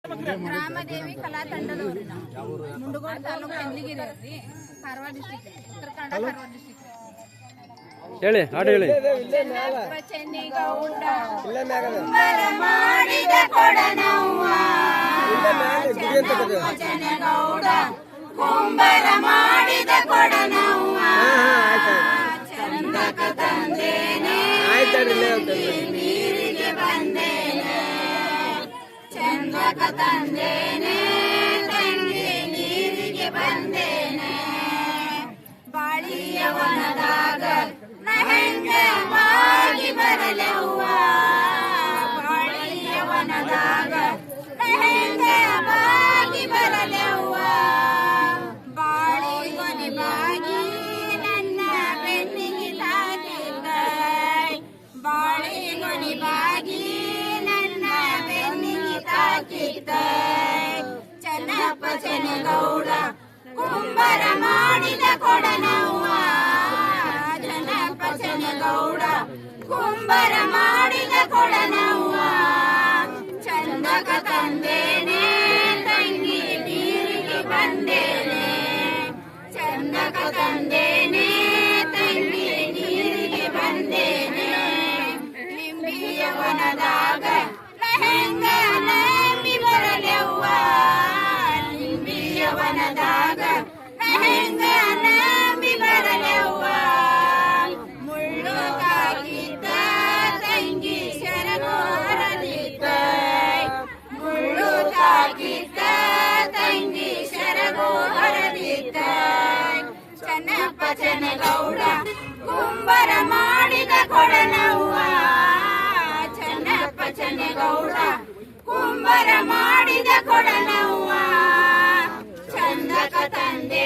ಗ್ರಾಮದೇವಿ ಕಲಾ ತಂಡದವ್ರಿ ನಾವು ಮುಂಡಗೋಡ ತಾಲೂಕು ಯಲ್ಗಿರಿ ರೀ ಕಾರವಾರ ಡಿಸ್ಟ್ರಿಕ್ಟ್ ಉತ್ತರ ಕನ್ನಡ ಕಾರವಾರ ಡಿಸ್ಟ್ರಿಕ್ಟ್ ಹೇಳಿ ಹಾಡು ಹೇಳಿ ಚೆನ್ನಿಗೌಡ ಕುಂಬಾರ ಮಾಡಿದ ಕೊಡನವ್ವ ಚೆನ್ನಿಗೌಡ ಕುಂಬಾರ ಮಾಡಿದ ಕೊಡನವ್ವ ಚಂದಕ ತಂದೇನೆ ನೀರಿಗೆ ಬಂದೇನೆ ಚಂದಕ ತಂದೇನೆ ತಂಗಿ ನೀರಿಗೆ ಬಂದೇನೆ ಬಾಳಿಯ ವನದಾಗ ಹೆಂಗವಾಗಿ ಬರಲವ್ವ ಬಾಳಿಯ ವನದಾಗ ಹೆಂಗವಾಗಿ ಬರಲವ್ವ ಬಾಳಿ ಕೊನೆಬಾಗಿ ನನ್ನ ಬೆನ್ನಿಗೆ ತಾಗಿದ್ದ ಬಾಳಿ ಕೊನೆಬಾಗಿ ನನ್ನ ಬೆನ್ನಿಗೆ ತಾಗಿದ್ದ ಚೆನ್ನಪ್ಪ ಚೆನ್ನಗೌಡ ಕುಂಬಾರ ಮಾಡಿದ ಕೊಡನವ್ವ ಚೆನ್ನಪ್ಪ ಚೆನ್ನಗೌಡ ಕುಂಬಾರ ಮಾಡಿದ ಕೊಡನವ್ವ ಚಂದಕ ತಂದೇನೆ ತಂಗಿ ನೀರಿಗೆ ಬಂದೇನೆ ಚಂದಕ ತಂದೇನೆ ತಂಗಿ ನೀರಿಗೆ ಬಂದೇನೆ ಲಿಂಬಿಯ ವನದಾಗ ಹೆಂಗ ನಂಬಿ ಬರಲವ್ವ ಲಿಂಬಿಯ ವನದಾಗ ಹೆಂಗ ನಂಬಿ ಬರಲವ್ವ ಮುಳ್ಳು ತಾಗಿದ್ದ ತಂಗಿ ಶರಣು ಹರದಿದ್ದ ಮುಳ್ಳು ತಾಗಿದ್ದ ತಂಗಿ ಶರಣು ಹರದಿದ್ದ ಚೆನ್ನಪ್ಪ ಚೆನ್ನಗೌಡ ಕುಂಬಾರ ಮಾಡಿದ ಕೊಡನವ್ವ ಚೆನ್ನಪ್ಪ ಚೆನ್ನಗೌಡ ಕುಂಬಾರ ಮಾಡಿದ ಕೊಡನವ್ವ ಚಂದಕ ತಂದೆ